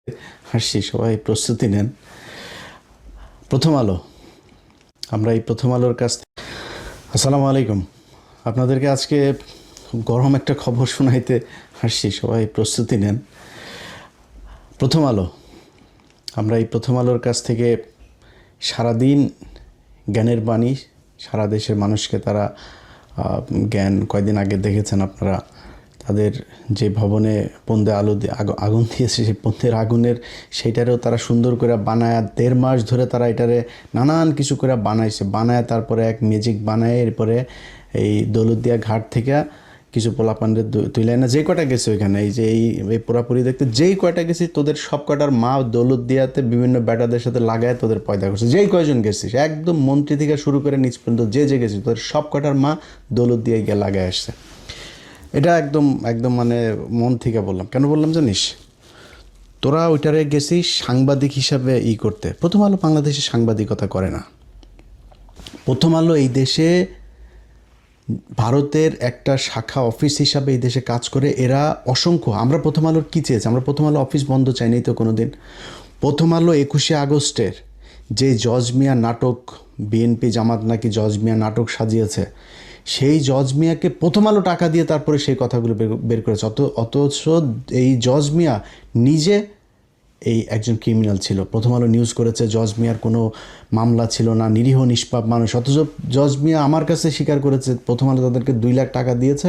হাসছি, সবাই প্রস্তুতি নেন। প্রথম আলো, আমরা এই প্রথম আলোর কাছ থেকে আসসালামু আলাইকুম। আপনাদেরকে আজকে গরম একটা খবর শোনাইতে হাসছি, সবাই প্রস্তুতি নেন। প্রথম আলো, আমরা এই প্রথম আলোর কাছ থেকে সারাদিন জ্ঞানের বাণী, সারা দেশের মানুষকে তারা জ্ঞান, কয়দিন আগে দেখেছেন আপনারা তাদের যে ভবনে পন্দে আলো আগুন দিয়েছে, সেই পন্দের আগুনের সেইটারেও তারা সুন্দর করে বানায় 1.5 মাস ধরে তারা এটারে নানান কিছু করে বানাইছে, বানায় তারপরে এক ম্যাজিক বানায় এরপরে এই দৌলতদিয়া ঘাট থেকে কিছু পোলাপানদের তুইলাই না যে কটা গেছে ওইখানে, এই যে এই পুরাপুরি দেখতে যেই কয়টা গেছি তোদের সব কটার মা দৌলতদিয়াতে বিভিন্ন ব্যাটাদের সাথে লাগায় তোদের পয়দা করছে। যেই কয়জন গেছিস একদম মন্ত্রী থেকে শুরু করে নিচ পর্যন্ত যে গেছিস তোদের সব কটার মা দৌলতদিয়ায় গিয়ে লাগায় আসছে। এটা একদম একদম মানে মন থেকে বললাম। কেন বললাম জানিস? তোরা ওইটারে গেছিস সাংবাদিক হিসাবে করতে। প্রথম আলো বাংলাদেশে সাংবাদিকতা করে না। প্রথম আলো এই দেশে ভারতের একটা শাখা অফিস হিসাবে এই দেশে কাজ করে। এরা অসংখ্য, আমরা প্রথম আলোর কী চেয়েছি? আমরা প্রথম আলো অফিস বন্ধ চাইনি তো কোনো দিন। প্রথম আলো 21শে আগস্টের যে জজ মিয়া নাটক, বিএনপি জামাত নাকি জজ মিয়া নাটক সাজিয়েছে, সেই জজ মিয়াকে প্রথম আলো টাকা দিয়ে তারপরে সেই কথাগুলো বের করেছে। অথচ এই জজ মিয়া নিজে এই একজন ক্রিমিনাল ছিল। প্রথম আলো নিউজ করেছে জজ মিয়ার কোনো মামলা ছিল না, নিরীহ নিষ্পাপ মানুষ। অথচ জজ মিয়া আমার কাছে স্বীকার করেছে প্রথম আলো তাদেরকে 2 লাখ টাকা দিয়েছে।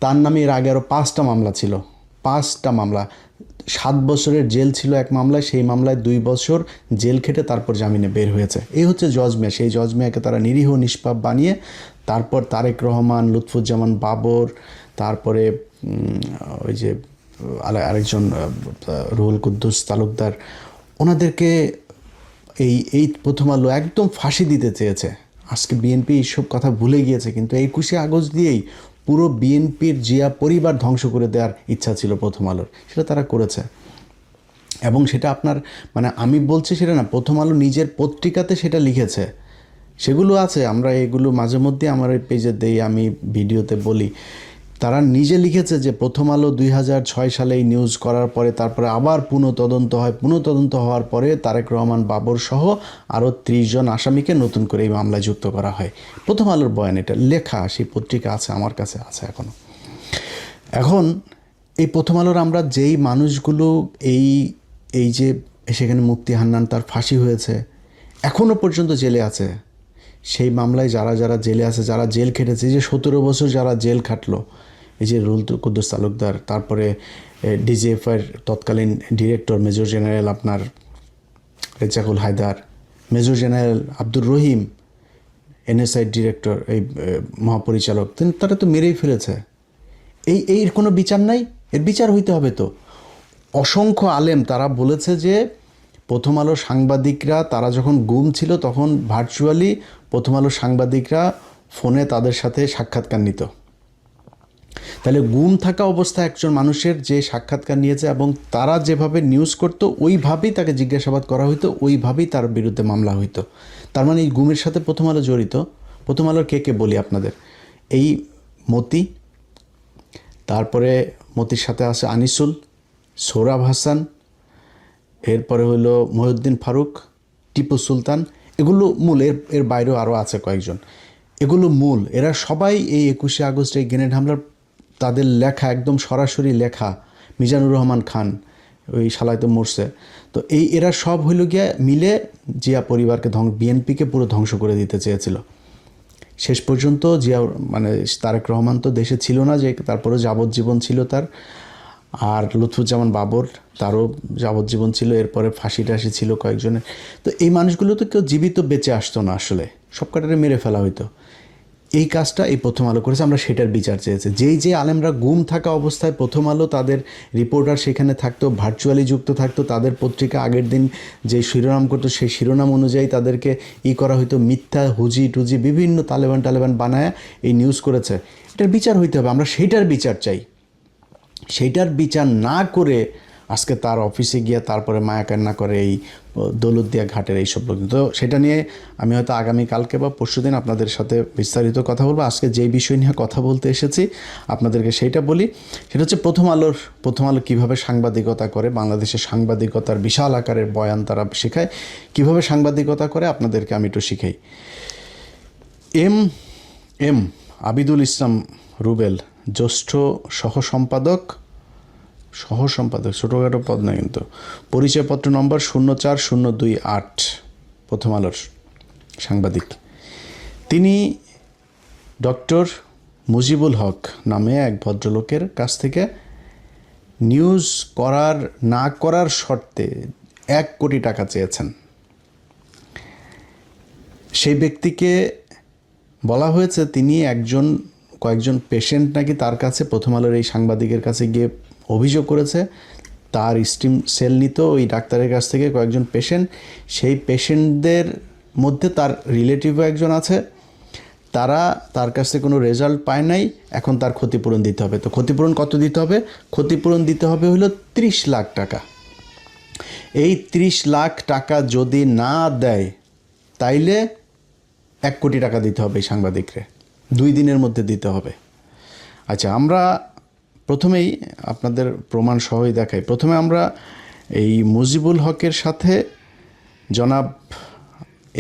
তার নামে এর আগে আরও 5টা মামলা ছিল, 5টা মামলা। 7 বছরের জেল ছিল এক মামলায়, সেই মামলায় 2 বছর জেল খেটে তারপর জামিনে বের হয়েছে। এই হচ্ছে জজ মিয়া। সেই জজ মিয়াকে তারা নিরীহ নিষ্পাপ বানিয়ে তারপর তারেক রহমান, লুৎফুজ্জামান বাবর, তারপরে ওই যে আরেকজন রুহুল কুদ্দুস তালুকদার, ওনাদেরকে এই প্রথম আলো একদম ফাঁসি দিতে চেয়েছে। আজকে বিএনপি এইসব কথা ভুলে গিয়েছে, কিন্তু 21শে আগস্ট দিয়েই পুরো বিএনপির জিয়া পরিবার ধ্বংস করে দেওয়ার ইচ্ছা ছিল প্রথম আলোর। সেটা তারা করেছে। এবং সেটা আপনার মানে আমি বলছি সেটা না, প্রথম আলো নিজের পত্রিকাতে সেটা লিখেছে, সেগুলো আছে। আমরা এগুলো মাঝে মধ্যে আমার এই পেজে দেই, আমি ভিডিওতে বলি। তারা নিজে লিখেছে যে প্রথম আলো 2006 সালে এই নিউজ করার পরে তারপরে আবার পুনঃতদন্ত হয়। পুনঃতদন্ত হওয়ার পরে তারেক রহমান বাবর সহ আরও 30 জন আসামিকে নতুন করে এই মামলায় যুক্ত করা হয়। প্রথম আলোর বয়ান, এটা লেখা, সেই পত্রিকা আছে, আমার কাছে আছে এখনও। এখন এই প্রথম আলোর আমরা যেই মানুষগুলো এই যে সেখানে মুফতি হান্নান তার ফাঁসি হয়েছে, এখনও পর্যন্ত জেলে আছে। সেই মামলায় যারা যারা জেলে আছে, যারা জেল খেটেছে, যে 17 বছর যারা জেল খাটলো, এই যে রুহুল কুদ্দুস তালুকদার, তারপরে ডিজিএফআইয়ের তৎকালীন ডিরেক্টর মেজর জেনারেল আপনার Rezaqul Haider, major general Abdur Rahim, NSI director, এই মহাপরিচালক, তারা তো মেরেই ফেলেছে। এর কোনো বিচার নাই? এর বিচার হইতে হবে তো। অসংখ্য আলেম তারা বলেছে যে প্রথম আলো সাংবাদিকরা তারা যখন গুম ছিল তখন ভার্চুয়ালি প্রথম আলো সাংবাদিকরা ফোনে তাদের সাথে সাক্ষাৎকার নিত। তাহলে গুম থাকা অবস্থায় একজন মানুষের যে সাক্ষাৎকার নিয়েছে এবং তারা যেভাবে নিউজ করতো ওইভাবেই তাকে জিজ্ঞাসাবাদ করা হইতো, ওইভাবেই তার বিরুদ্ধে মামলা হইতো। তার মানে এই গুমের সাথে প্রথম আলো জড়িত। প্রথম আলোর কে বলি আপনাদের, এই মতি, তারপরে মতির সাথে আছে আনিসুল, সোহরাব হাসান, এরপরে হলো মহিউদ্দিন ফারুক, টিপু সুলতান, এগুলো মূল। এর বাইরেও আরও আছে কয়েকজন, এগুলো মূল। এরা সবাই এই 21শে আগস্ট এই গ্রেনেড হামলার, তাদের লেখা একদম সরাসরি লেখা। মিজানুর রহমান খান, ওই শালায় তো মরছে। তো এরা সব হইল গিয়া মিলে জিয়া পরিবারকে বিএনপিকে পুরো ধ্বংস করে দিতে চেয়েছিল। শেষ পর্যন্ত জিয়া মানে তারেক রহমান তো দেশে ছিল না, যে তারপরে যাবজ্জীবন ছিল তার। আর লুৎফুজ্জামান বাবর, তারও যাবজ্জীবন ছিল, এরপরে ফাঁসি টাসি ছিল কয়েকজনের। তো এই মানুষগুলো তো কেউ জীবিত বেঁচে আসতো না, আসলে সব কটারে মেরে ফেলা হইতো। এই কাজটা এই প্রথম আলো করেছে, আমরা সেটার বিচার চেয়েছি। যে আলেমরা গুম থাকা অবস্থায় প্রথম আলো তাদের রিপোর্টার সেখানে থাকতো, ভার্চুয়ালি যুক্ত থাকতো, তাদের পত্রিকা আগের দিন যে শিরোনাম করতো সেই শিরোনাম অনুযায়ী তাদেরকে করা হইতো, মিথ্যা হুজি টুজি বিভিন্ন তালেবান বানায় এই নিউজ করেছে। এটার বিচার হইতে হবে, আমরা সেইটার বিচার চাই। সেইটার বিচার না করে আজকে তার অফিসে গিয়ে তারপরে মায়া কান্না করে এই দৌলতদিয়া ঘাটের এইসব লোক। তো সেটা নিয়ে আমি হয়তো আগামীকালকে বা পরশুদিন আপনাদের সাথে বিস্তারিত কথা বলবো। আজকে যেই বিষয় নিয়ে কথা বলতে এসেছি আপনাদেরকে সেইটা বলি, সেটা হচ্ছে প্রথম আলো কীভাবে সাংবাদিকতা করে, বাংলাদেশের সাংবাদিকতার বিশাল আকারের বয়ান তারা শেখায়, কীভাবে সাংবাদিকতা করে আপনাদেরকে আমি একটু শিখাই। এম আবিদুল ইসলাম রুবেল, জ্যেষ্ঠ সহ সম্পাদক, ছোটোখাটো পদ না কিন্তু, পরিচয়পত্র নম্বর 04028, প্রথম আলোর সাংবাদিক। তিনি ডক্টর মুজিবুল হক নামে এক ভদ্রলোকের কাছ থেকে নিউজ না করার শর্তে 1 কোটি টাকা চেয়েছেন। সেই ব্যক্তিকে বলা হয়েছে তিনি কয়েকজন পেশেন্ট নাকি তার কাছে, প্রথম আলোর এই সাংবাদিকের কাছে গিয়ে অভিযোগ করেছে তার স্টিম সেল নিত ওই ডাক্তারের কাছ থেকে কয়েকজন পেশেন্ট, সেই পেশেন্টদের মধ্যে তার রিলেটিভও একজন আছে, তারা তার কাছ থেকে কোনো রেজাল্ট পায় নাই, এখন তার ক্ষতিপূরণ দিতে হবে। তো ক্ষতিপূরণ কত দিতে হবে? ক্ষতিপূরণ দিতে হবে হলো 30 লাখ টাকা। এই 30 লাখ টাকা যদি না দেয় তাইলে 1 কোটি টাকা দিতে হবে এই সাংবাদিকরে, 2 দিনের মধ্যে দিতে হবে। আচ্ছা, আমরা প্রথমেই আপনাদের প্রমাণ সহই দেখাই। প্রথমে আমরা এই মুজিবুল হকের সাথে জনাব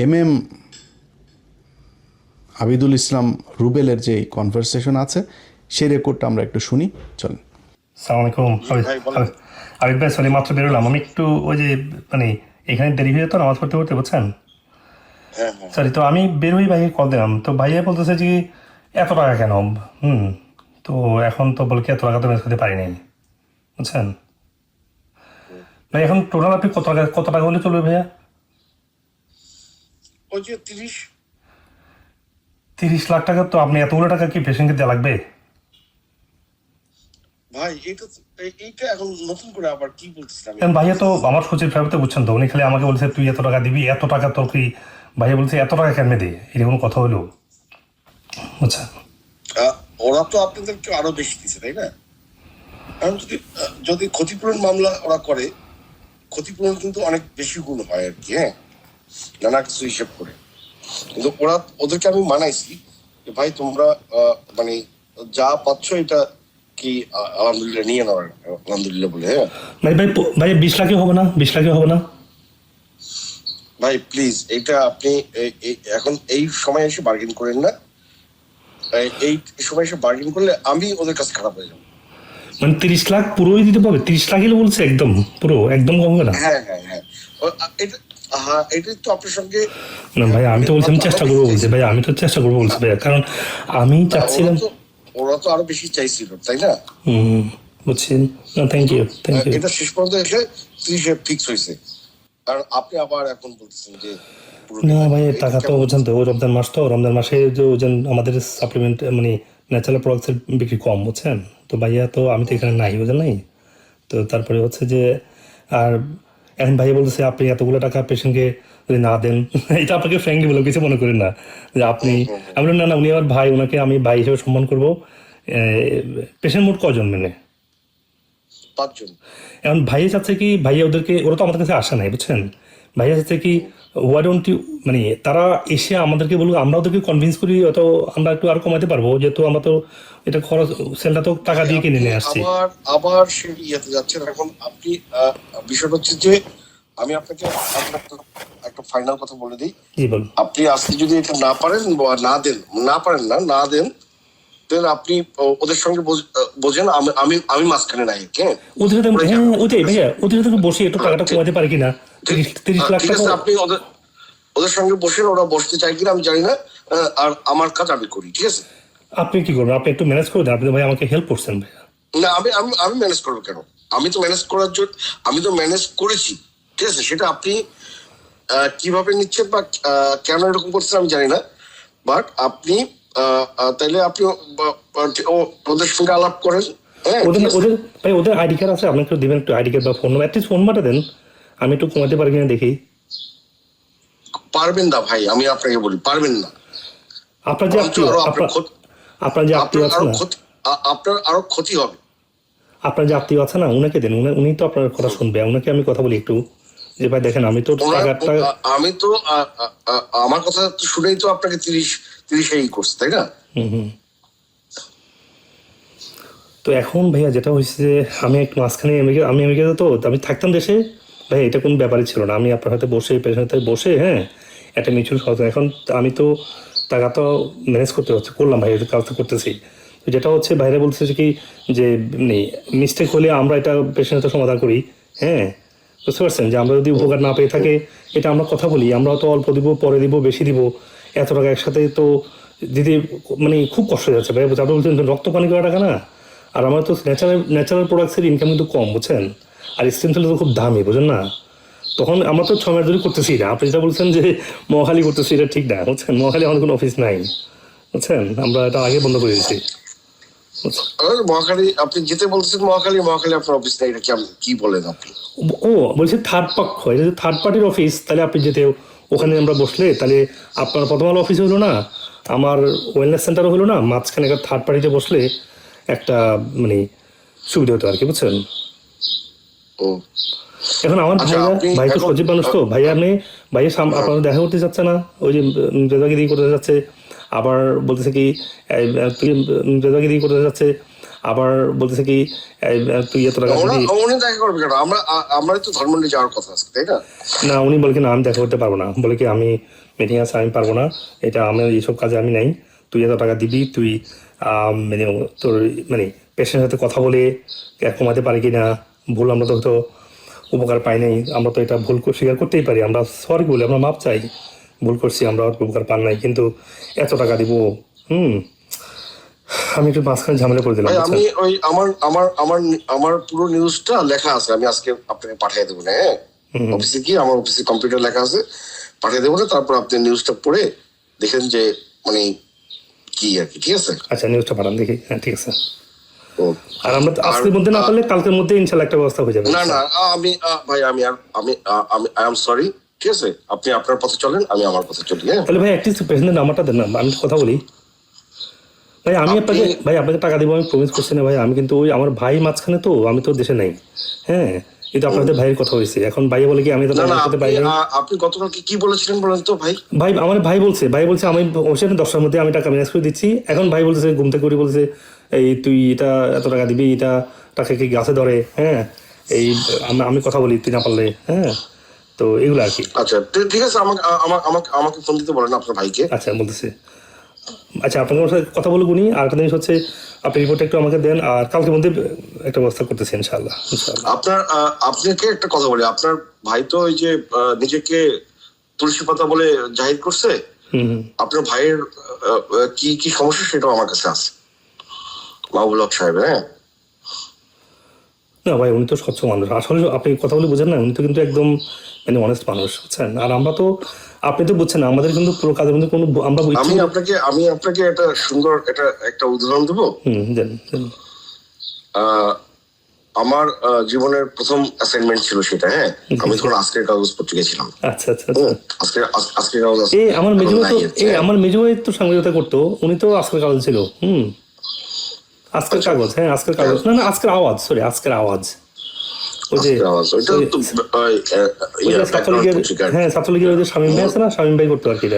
এম আবিদুল ইসলাম রুবেলের যে কনভারসেশন আছে সেই রেকর্ডটা আমরা একটু শুনি, চলেন। সালাম আলাইকুম। আবিদ ভাই, সরি মাত্র বেরোলাম আমি একটু, ওই যে মানে এখানে দেরি হয়ে তো নামাজ পড়তে পড়তে, বুঝছেন? সরি, তো আমি বের হয়ে ভাইকে কল দিলাম, তো ভাইয়া বলতেছে যে এত টাকা কেন? তো এখন তো বলে কি এত টাকা তো ম্যানেজ করতে পারি নাই, বুঝছেন ভাই। এখন টোটাল আপনি কত টাকা হলে চলবে ভাইয়া? ওই যে 30 লাখ টাকা। তো আপনি এতগুলো টাকা কি পেশেন্টকে দেওয়া লাগবে? ভাই এইটা এখন নতুন করে আবার কি বলছিলাম? ভাইয়া তো আমার সচিব সাহেব, বুঝছেন তো, উনি খালি আমাকে বলছে তুই এত টাকা দিবি, এত টাকা তোর কি? ভাইয়া বলছে এত টাকা কেন দে, এরকম কথা হলো, বুঝছেন? ওরা তো আপনাদেরকে আরো বেশি দিচ্ছে, তাই না? কারণ যদি ক্ষতিপূরণ মামলা ওরা করে, ক্ষতিপূরণ কিন্তু অনেক বেশি গুণ হয় আর কি, হ্যাঁ, নানা কিছু হিসেব করে। কিন্তু ওদেরকে আমি মানাইছি যে ভাই তোমরা মানে যা পাচ্ছ এটা কি আলহামদুলিল্লাহ নিয়ে নেওয়ার, আলহামদুলিল্লাহ বলে। হ্যাঁ ভাই 20 লাখে হবে না? 20 লাখে হবে না ভাই? প্লিজ এটা আপনি এখন এই সময় এসে বার্গেন করেন না। এই সময় এসে বার্গেন করলে আমি ওদের কাছে খারাপ হয়ে যাবো। মানে 30 লাখ পুরোই দিতে পারবে? 30 লাখই বলছে, একদম পুরো, একদম কম না? হ্যাঁ, এটা তো আপনার সঙ্গে না ভাই, আমি তো বলছি আমি চেষ্টা করবো বলছি ভাই, আমি তো চেষ্টা করবো বলছি ভাই, কারণ আমি চাচ্ছিলাম। ওরা তো আরো বেশি চাইছিল, তাই না? বুঝছি। Thank you. এটা শেষ পর্যন্ত এসে 30 ফিক্স হয়েছে, কারণ আপনি আবার এখন বলতেছেন যে না ভাই, টাকা তো বুঝছেন তো, রমজান মাস, তো রমজান মাসে যে আমাদের সাপ্লিমেন্ট মানে ন্যাচারাল প্রোডাক্টসের বিক্রি কম, বুঝছেন তো ভাইয়া। তো আমি তো এখানে নাই, বুঝলেন নাই তো। তারপরে হচ্ছে যে আর এখন ভাইয়া বলতেছে আপনি এতগুলো টাকা পেশেন্টকে যদি না দেন, এটা আপনাকে ফ্র্যাঙ্কলি বলে কিছু মনে করেন না যে আপনি, আমি বললাম না উনি আমার ভাই, ওনাকে আমি ভাই হিসেবে সম্মান করবো। পেশেন্ট মোট কজন? মানে 5 জন। এখন ভাইয়া চাচ্ছে কি, ভাইয়া ওরা তো আমাদের কাছে আসে নাই, বুঝছেন। ভাইয়া চাচ্ছে কি, ওয়াই ডোন্ট ইউ, মানে তারা এসে আমাদেরকে বলুক, আমরা ওদেরকে কনভিন্স করি, হয়তো আমরা একটু আরো কমাতে পারবো, যেহেতু আমরা তো এটা খরচ, সেলটা তো টাকা দিয়ে কিনে নিয়ে আসছি। আবার সে ইয়েতে যাচ্ছেন। এখন আপনি বিষয়টা হচ্ছে যে আমি আপনাকে একটা ফাইনাল কথা বলে দিই। জি বলুন। আপনি আজকে যদি এটা না পারেন না দেন দেন আপনি ওদের সঙ্গে বোঝেন, আমি মাঝখানে নাই। ওটাই ভাইয়া, ওদের সাথে বসে একটু টাকাটা কমাতে পারে কিনা? 30 লাখ টাকা আপনি ওদের সঙ্গে বসেন, ওরা বসতে চাই কিনা আমি জানি না, আর আমার কাজ আমি করি, ঠিক আছে? আপনি কি করবেন? আপনি একটু ম্যানেজ করে দেন, আপনি ভাই আমাকে হেল্প করছেন ভাইয়া। না, আমি ম্যানেজ করবো কেন? আমি তো ম্যানেজ করার জন্য, আমি তো ম্যানেজ করেছি, ঠিক আছে? সেটা আপনি কিভাবে নিচ্ছেন বা কেন এরকম করছেন আমি জানি না, বাট আপনি তাইলে আপনি ওদের সঙ্গে আলাপ করেন। ওদের আইডি কার্ড আছে? আপনি একটু দিবেন, একটু আইডি কার্ড বা ফোন নাম্বার, অ্যাটলিস্ট ফোন নাম্বারটা দেন, আমি একটু কমাতে পারি কিনা দেখি। পারবেন না ভাই, আমি আপনাকে বলি পারবেন না। আপনার যে আত্মীয় আছে না, আপনার আরো ক্ষতি হবে। আপনার যে আত্মীয় আছে না উনাকে দেন, উনি তো আপনার কথা শুনবে। উনাকে আমি কথা বলি একটু যে ভাই দেখেন আমি তো আমি তো আমার কথা তো শুনেই তো আপনাকে 30 করছে, তাই না? তো এখন ভাইয়া যেটা হয়েছে যে আমি একটু মাঝখানে আমি আমেরিকাতে তো আমি থাকতাম দেশে ভাই, এটা কোনো ব্যাপারই ছিল না। আমি আপনার হাতে বসে পেছনের হাতে বসে হ্যাঁ একটা মিউচুয়াল ফান্ড, এখন আমি তো টাকা তো ম্যানেজ করতে হচ্ছে, করলাম ভাই, কাজ তো করতেছি। তো যেটা হচ্ছে বাইরে বলতেছে কি যে মিস্টেক হলে আমরা এটা পেছনের হাতে সমাধান করি, হ্যাঁ বুঝতে পারছেন, যে আমরা যদি উপকার না পেয়ে থাকে এটা আমরা কথা বলি, আমরা তো অল্প দিব পরে দিব বেশি দিব, এত টাকা একসাথে তো দিদি মানে খুব কষ্ট হয়ে যাচ্ছে ভাই। আপনি বলছেন রক্ত পানি করা টাকা না, আর আমার তো ন্যাচারাল প্রোডাক্টসের ইনকাম কিন্তু কম বুঝছেন, আর স্টেম সেল তো খুব দামি বুঝেন না। তখন আমরা তো 6 মাস ধরে করতেছি না। আপনি যেটা বলছেন যে মহাখালী করতেছি এটা ঠিক না বুঝছেন, মহাখালী আমাদের কোনো অফিস নাই বুঝছেন, আমরা এটা আগে বন্ধ করে দিয়েছি। মহাখালী আপনি যেতে বলছেন, মহাখালী আপনার অফিস নেই, এটা কি বলেন আপনি? ও বলছি থার্ড পক্ষ, এটা যদি থার্ড পার্টির অফিস তাহলে আপনি যেতে ওখানে আমরা বসলে তাহলে আপনার প্রথম আলো অফিস হলো না, আমার ওয়েলনেস সেন্টারও হলো না, মাঝখানে একটা থার্ড পার্টিতে বসলে একটা মানে সুবিধা হতো আর কি বুঝছেন। এখন আমার ভাই তো সজীব মানুষ তো ভাই, আপনি ভাইয়ের আপনার দেখা করতে যাচ্ছে না, ওই যে রেজাগিরি করতে যাচ্ছে, আবার বলতেছে কি তুই রেজাগিরি করতে যাচ্ছে, আবার বলতেছে কি তুই এত টাকা দেখা করবে কেন? আমরা তো ধানমন্ডি যাওয়ার কথা আছে, তাই না? না উনি বলে কি না আমি দেখা করতে পারবো না, বলে কি আমি মিটিং আছে আমি পারবো না, এটা আমার এইসব কাজে আমি নাই, তুই এত টাকা দিবি, তুই মানে তোর মানে পেশেন্টের সাথে কথা বলে কমাতে পারি কি না, ভুল আমরা তো হয়তো উপকার পাই নাই, আমরা তো এটা ভুল স্বীকার করতেই পারি, আমরা সরি বলি, আমরা মাপ চাই, ভুল করছি, আমরা উপকার পান নাই, কিন্তু এত টাকা দিব আমি একটু মাঝখানে ঝামেলা করে দিলাম। আমি ওই আমার পুরো নিউজটা লেখা আছে, আমি আজকে আপনাকে পাঠিয়ে দেবো না, হ্যাঁ অফিসে কি আমার অফিসে কম্পিউটার লেখা আছে, পাঠিয়ে দেবো না, তারপর আপনি নিউজটা পড়ে দেখেন যে মানে কি আর কি, ঠিক আছে? আচ্ছা নিউজটা পাঠান দেখি, হ্যাঁ ঠিক আছে। আর আমরা আজকের মধ্যে না পারলে কালকের মধ্যে ইনশাআল্লাহ একটা ব্যবস্থা হয়ে যাবে। না আমি ভাই আমি আই এম সরি, ঠিক আছে? আপনি আপনার পথে চলেন, আমি আমার পথে চলি। হ্যাঁ তাহলে ভাই অ্যাটলিস্ট পেশেন্টের নাম্বারটা দেন না, আমি কথা বলি ভাই। আমি আপনাকে টাকা দিব আমি প্রমিস করছি না ভাই, আমি কিন্তু ওই আমার ভাই মাঝখানে তো আমি তো দেশে নাই, হ্যাঁ এটা আপনাদের ভাইয়ের কথা হয়েছে, এখন ভাই বলে কি আমি তো আপনি গতকালকে কি বলেছিলেন বলেন তো ভাই? আমার ভাই বলছে আমি ওখানে 10টার মধ্যে আমি টাকা ম্যানেজ করে দিচ্ছি, এখন ভাই বলছে ঘুম থেকে করে বলছে এই তুই এটা এত টাকা দিবি, এটা টাকা কি গাছে ধরে, হ্যাঁ এই আমি কথা বলি তুই না পারলে, হ্যাঁ তো এগুলো আর কি। আচ্ছা ঠিক আছে, আমাকে ফোন দিতে বলেন আপনার ভাইকে। আচ্ছা বলতেছে, আচ্ছা আপনাকে ওর সাথে কথা বলবো নি, আর একটা জিনিস হচ্ছে আপনি রিপোর্টটা একটু আমাকে দেন, আর কালকের মধ্যে একটা ব্যবস্থা করতেছি ইনশাআল্লাহ। আপনাকে একটা কথা বলি, আপনার ভাই তো ওই যে নিজেকে তুলসী পাতা বলে জাহির করছে, আপনার ভাইয়ের কি সমস্যা সেটাও আমার কাছে আছে, মাহবুল হক সাহেব। হ্যাঁ না ভাই উনি তো স্বচ্ছ মানুষ, আসলে আপনি কথা বলে বোঝেন না, উনি তো কিন্তু একদম মানে অনেস্ট মানুষ বুঝছেন, আর আমরা তো আপনি তো বুঝছেন আমাদের কিন্তু পুরো কাজের মধ্যে কোনো আমরা আমি আপনাকে একটা সুন্দর একটা উদাহরণ দেবো। আমার জীবনের প্রথম অ্যাসাইনমেন্ট ছিল সেটা, হ্যাঁ আমি তখন আজকের কাগজ পত্রিকা ছিলাম। আচ্ছা আজকের কাগজ আমার মেজো তো সাংবাদিকতা করতো, উনি তো আজকের কাগজ ছিল। আজকের কাগজ, হ্যাঁ আজকের কাগজ, না আজকের আওয়াজ, সরি আজকের আওয়াজ, ওই যে ছাত্রলীগের ওই যে শামীম ভাই আছে না, শামীম ভাই করতো আর কি।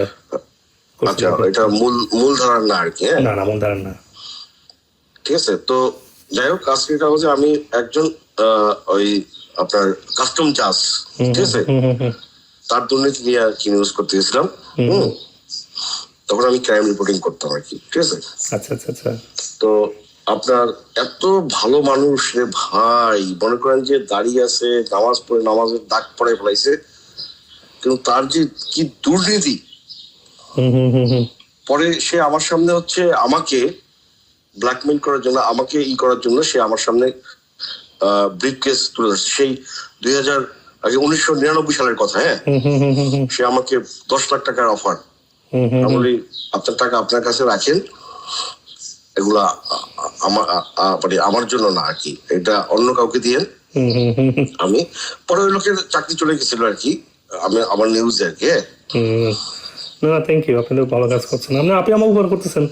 আচ্ছা এটা মূল ধারার না আর কি? না মূল ধারার না। ঠিক আছে, তো যাই হোক আজকের কাগজে আমি একজন ওই আপনার কাস্টম জাজ, ঠিক আছে, তার দুর্নীতি নিয়ে আর কি নিউজ করতে গেছিলাম। তখন আমি ক্রাইম রিপোর্টিং করতাম আর কি, ঠিক আছে। আচ্ছা তো আপনার এত ভালো মানুষ রে ভাই, মনে করেন যে দাঁড়িয়ে আছে, নামাজ পড়ে নামাজের দাগ পড়ে ফেলাইছে, কিন্তু তার যে কি দুর্নীতি, পরে সে আমার সামনে হচ্ছে আমাকে ব্ল্যাকমেইল করার জন্য, আমাকে করার জন্য সে আমার সামনে ব্রিফকেস তুলে ধরছে, সেই 1999 সালের কথা। হ্যাঁ সে আমাকে 10 লাখ টাকার অফার, আমি বলি আপনার টাকা আপনার কাছে রাখেন, এগুলা আমার জন্য না আর কি, এটা অন্য কাউকে দিয়ে। আমি পরে ওই লোকের চাকরি চলে গেছিল আর কি, আমি আমার নিউজে আর কি। না থ্যাংক ইউ, আপনি তো ভালো কাজ করছেন। আপনি আমার উপকার করতেছেন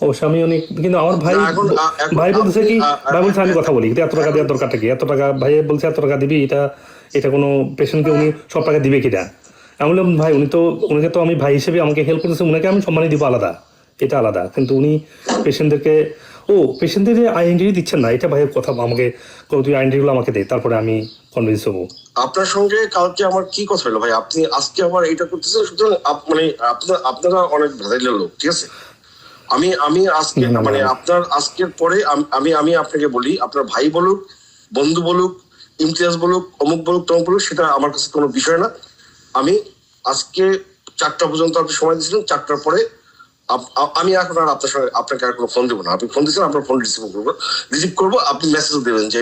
অবশ্য, আমি অনেক, কিন্তু আমার ভাই না, এখন ভাই বলতেছে কি, আপনি, ভাই বলছে আমি কথা বলি, কিন্তু এত টাকা দেওয়ার দরকারটা কি, এত টাকা ভাই বলছে এত টাকা দিবি, এটা কোনো পেশেন্টকে উনি সব টাকা দিবে কিনা? আমি বললাম ভাই উনিকে তো আমি ভাই হিসেবে আমাকে হেল্প করতেছে, উনাকে আমি সম্মানই দিব আলাদা, এটা আলাদা, কিন্তু উনি পেশেন্টদেরকে পেশেন্টদের আইডেন্টিটি দিচ্ছেন না, এটা ভাইয়ের কথা। আমাকে তুই আইডেন্টিটিগুলো আমাকে দে, তারপরে আমি কনভিন্স হবো। আপনার সঙ্গে কালকে আমার কি কথা হলো ভাই, আপনি আজকে আবার এটা করতেছেন, সুতরাং মানে আপনারা অনেক ভেজাইলের লোক, ঠিক আছে। আমি আজকে মানে আপনার আজকের পরে আমি আপনাকে বলি, আপনার ভাই বলুক, বন্ধু বলুক, ইমতিয়াজ বলুক, অমুক বলুক, তমুক বলুক, সেটা আমার কাছে কোনো বিষয় না। আমি আজকে 4টা পর্যন্ত আপনি সময় দিয়েছিলেন, 4টার পরে আমি এখন আর আপনাকে আর কোনো ফোন দেবো না। আপনি ফোন দিয়েছেন, আপনার ফোন রিসিভ করবো, আপনি মেসেজ দেবেন যে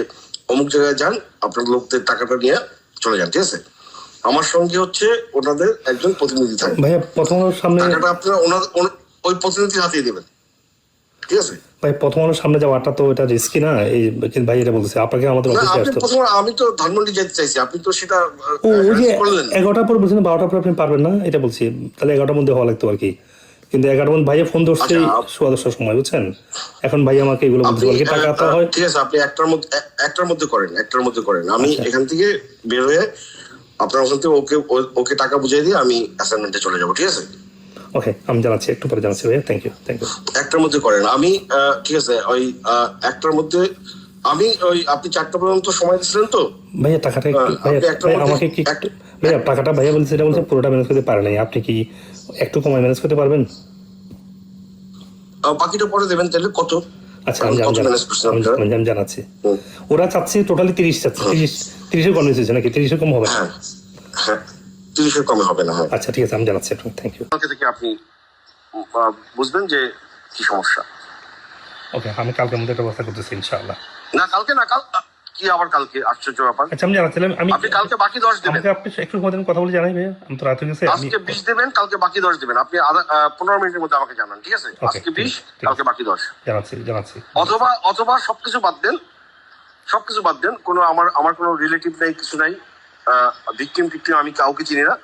অমুক জায়গায় যান, আপনার লোকদের টাকাটা নিয়ে চলে যান, ঠিক আছে। আমার সঙ্গে হচ্ছে ওনাদের একজন প্রতিনিধি থাকে ভাইয়া, প্রথম সামনে টাকাটা আপনারা ওই প্রতিনিধির হাতিয়ে দেবেন, ঠিক আছে ভাই। প্রথম আলোর সামনে যাওয়াটা তো এটা রিস্কি না, এই ভাই এটা বলতেছে আপনাকে আমাদের না। অফিসে আপনি আসতে। প্রথমে, আমি তো ধানমন্ডি যেতে চাইছি, আপনি তো সেটা ওই যে করলেন। 11টার পর বলছেন, 12টার পর আপনি পারবেন না, এটা বলছি। তাহলে 11টার মধ্যে হওয়া লাগতো আর কি, কিন্তু 11টার মধ্যে ভাইয়া ফোন ধরছে 10:15 সময়, বুঝছেন। এখন ভাই আমাকে এগুলো বলতে পারে, টাকা তো হয়, ঠিক আছে। আপনি একটার মধ্যে করেন, আমি এখান থেকে বের হয়ে আপনার ওখান থেকে ওকে টাকা বুঝিয়ে দিয়ে আমি অ্যাসাইনমেন্টে চলে যাবো, ঠিক আছে। ওকে, আমি জানাচ্ছি, একটু পরে জানাচ্ছি ভাইয়া। Thank you. একটার মধ্যে করেন, আমি ঠিক আছে। ওই একটার মধ্যে আমি আপনি 4টা পর্যন্ত সময় দিচ্ছিলেন তো ভাইয়া। টাকাটা একটু ভাইয়া আমাকে কি ভাইয়া, টাকাটা ভাইয়া বলছে, এটা বলছে পুরোটা ম্যানেজ করতে পারে নাই, আপনি কি একটু কমায় ম্যানেজ করতে পারবেন? বাকিটা পরে দেবেন, তাহলে কত? আচ্ছা, আমি জানাচ্ছি। ওরা চাচ্ছে টোটালি 30 চাচ্ছে, 30-এর কম হয়েছে নাকি? 30-এর কম হবে? হ্যাঁ, 30-এর কমে হবে না। হ্যাঁ, আচ্ছা ঠিক আছে, আমি জানাচ্ছি। Thank you. কালকে থেকে আপনি বুঝবেন যে কি সমস্যা। ওকে, আমি কালকের মধ্যে একটা ব্যবস্থা করতেছি ইনশাআল্লাহ। না কালকে না, কি আবার কালকে? আশ্চর্য ব্যাপার। আচ্ছা, আমি জানাচ্ছিলাম, আপনি কালকে বাকি 10 দেবেন। আপনি একটু কথা বলে জানাই ভাইয়া, আমি তো রাত হয়ে গেছে। আজকে 20 দেবেন, কালকে বাকি 10 দেবেন। আপনি 15 মিনিটের মধ্যে আমাকে জানান, ঠিক আছে। আজকে 20, কালকে বাকি 10। জানাচ্ছি। অথবা সবকিছু বাদ দেন, কোনো আমার কোনো রিলেটিভ নাই, কিছু নাই, ভিকটিম আমি কাউকে চিনি না।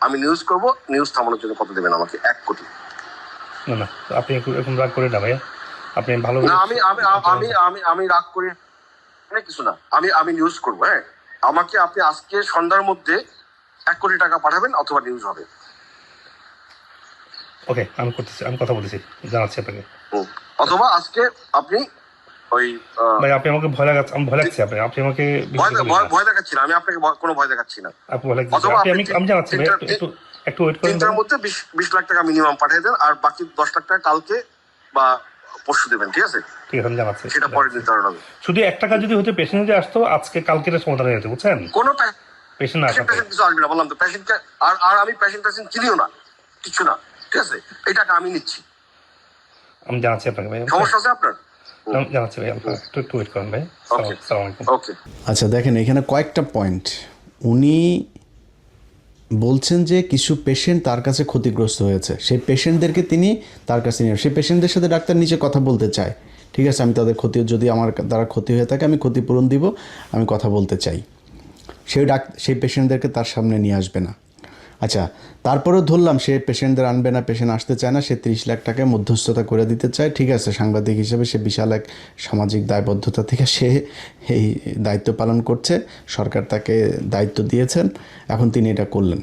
আমি নিউজ করব, নিউজ থামানোর জন্য কত দেবেন আমাকে? 1 কোটি। না, আপনি এখন রাগ করে না ভাইয়া, আপনি ভালো না, আমি রাগ করি না, কিছু না। আমি নিউজ করবো। হ্যাঁ, আমাকে আপনি আজকে সন্ধ্যার মধ্যে 1 কোটি টাকা পাঠাবেন, অথবা নিউজ হবে। ওকে, আমি করতেছি, আমি কথা বলতেছি, জানাচ্ছি আপনাকে। অথবা আজকে আপনি ওই ভাই, আপনি আমাকে ভয় লাগাচ্ছেন, আমি ভয় লাগছে, আপনি আমাকে ভয় দেখাচ্ছি না, আমি আপনাকে কোনো ভয় দেখাচ্ছি না। আপনি ভয় লাগছে, আমি জানাচ্ছি ভাই, একটু ওয়েট করেন। 3টার মধ্যে 20 লাখ টাকা মিনিমাম পাঠিয়ে দেন, আর বাকি 10 লাখ টাকা কালকে বা পরশু দেবেন, ঠিক আছে। ঠিক আছে, আমি জানাচ্ছি, সেটা পরে নির্ধারণ হবে। শুধু 1 টাকা যদি হতে পেশেন্ট যে আসতো, আজকে কালকের সমাধান হয়ে যেত, বুঝছেন। কোনো পেশেন্ট কিছু আসবে না, বললাম তো। পেশেন্টকে আর আমি পেশেন্ট চিনিও না, কিছু না, ঠিক আছে। এই টাকা আমি নিচ্ছি। আমি জানাচ্ছি আপনাকে ভাই। সমস্যা আছে আপনার? আমি জানাচ্ছি ভাই, একটু ওয়েট করেন ভাই। আসসালামু আলাইকুম। ওকে। আচ্ছা দেখেন, এখানে কয়েকটা পয়েন্ট। উনি বলছেন যে কিছু পেশেন্ট তার কাছে ক্ষতিগ্রস্ত হয়েছে, সেই পেশেন্টদেরকে তিনি তার কাছে নিয়ে, সেই পেশেন্টদের সাথে ডাক্তার নিচে কথা বলতে চায়, ঠিক আছে। আমি তাদের যদি আমার দ্বারা ক্ষতি হয়ে থাকে, আমি ক্ষতিপূরণ দিব, আমি কথা বলতে চাই। সেই পেশেন্টদেরকে তার সামনে নিয়ে আসবে না। আচ্ছা, তারপরেও ধরলাম সে পেশেন্টদের আনবে না, পেশেন্ট আসতে চায় না, সে 30 লাখ টাকায় মধ্যস্থতা করে দিতে চায়, ঠিক আছে। সাংবাদিক হিসেবে সে বিশাল এক সামাজিক দায়বদ্ধতা থেকে সে এই দায়িত্ব পালন করছে, সরকার তাকে দায়িত্ব দিয়েছেন, এখন তিনি এটা করলেন।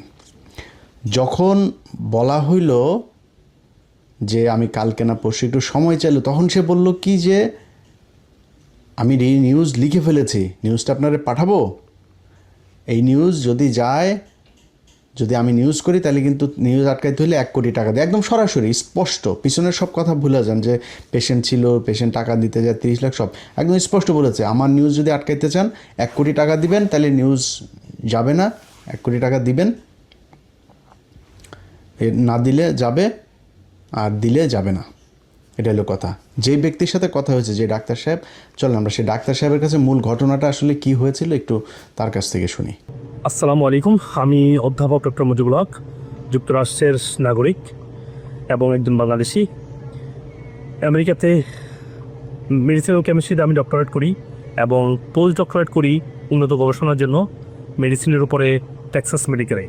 যখন বলা হইল যে আমি কালকে না পরশু একটু সময় চাইলো, তখন সে বলল কি যে আমি নিউজ লিখে ফেলেছি, নিউজটা আপনারে পাঠাবো। এই নিউজ যদি যায়, যদি আমি নিউজ করি, তাহলে কিন্তু নিউজ আটকাইতে হলে 1 কোটি টাকা দেয়। একদম সরাসরি স্পষ্ট, পিছনের সব কথা ভুলে যান যে পেশেন্ট ছিল, পেশেন্ট টাকা দিতে যায় 30 লাখ, সব একদম স্পষ্ট বলেছে। আমার নিউজ যদি আটকাইতে চান 1 কোটি টাকা দিবেন, তাহলে নিউজ যাবে না। 1 কোটি টাকা দিবেন, না দিলে যাবে, আর দিলে যাবে না। এটা হলো কথা। যেই ব্যক্তির সাথে কথা হয়েছে, যে ডাক্তার সাহেব, চলেন আমরা সেই ডাক্তার সাহেবের কাছে মূল ঘটনাটা আসলে কি হয়েছিল একটু তার কাছ থেকে শুনি। আসসালামু আলাইকুম, আমি অধ্যাপক ডক্টর মুজিবুল হক, যুক্তরাষ্ট্রের নাগরিক এবং একজন বাংলাদেশি। আমেরিকাতে মেডিসিনাল কেমিস্ট্রিতে আমি ডক্টরেট করি এবং পোস্ট ডক্টরেট করি উন্নত গবেষণার জন্য মেডিসিনের উপরে টেক্সাস মেডিকেলে।